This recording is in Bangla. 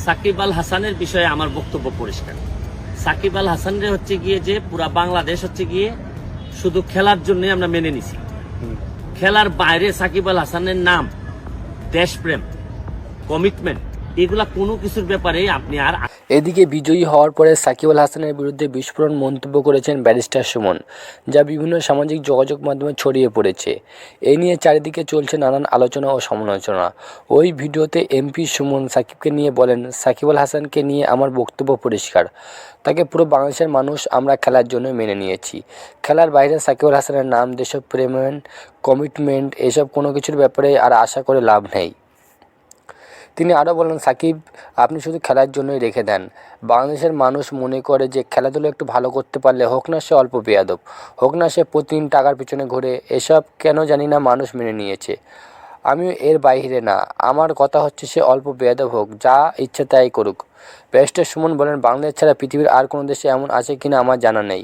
সাকিব আল হাসানের বিষয়ে আমার বক্তব্য পরিষ্কার। সাকিব আল হাসানের হচ্ছে গিয়ে যে পুরা বাংলাদেশ হচ্ছে গিয়ে শুধু খেলার জন্যই আমরা মেনে নিছি। খেলার বাইরে সাকিব আল হাসানের নাম, দেশপ্রেম, কমিটমেন্ট, এগুলা কোনো কিছুর ব্যাপারে আপনি আর। এদিকে বিজয়ী হওয়ার পরে সাকিব আল হাসানের বিরুদ্ধে বিস্ফোরণ মন্তব্য করেছেন ব্যারিস্টার সুমন, যা বিভিন্ন সামাজিক যোগাযোগ মাধ্যমে ছড়িয়ে পড়েছে। এই নিয়ে চারিদিকে চলছে নানান আলোচনা ও সমালোচনা। ওই ভিডিওতে এমপি সুমন সাকিবকে নিয়ে বলেন, সাকিব আল হাসানকে নিয়ে আমার বক্তব্য পরিষ্কার। তাকে পুরো বাংলাদেশের মানুষ আমরা খেলার জন্য মেনে নিয়েছি। খেলার বাইরে সাকিব আল হাসানের নাম, দেশপ্রেম, কমিটমেন্ট এসব কোনো কিছুর ব্যাপারে আর আশা করে লাভ নেই। তিনি আরও বলেন, সাকিব আপনি শুধু খেলার জন্যই রেখে দেন। বাংলাদেশের মানুষ মনে করে যে খেলাধুলো একটু ভালো করতে পারলে, হোক না সে অল্প বেয়াদব, হোক না সে প্রতিদিন টাকার পিছনে ঘুরে, এসব কেন জানি না মানুষ মেনে নিয়েছে। আমি এর বাইরে না, আমার কথা হচ্ছে সে অল্প বেয়াদব হোক, যা ইচ্ছে তাই করুক। ব্যারিস্টার সুমন বলেন, বাংলাদেশ ছাড়া পৃথিবীর আর কোনো দেশে এমন আছে কিনা আমার জানা নেই।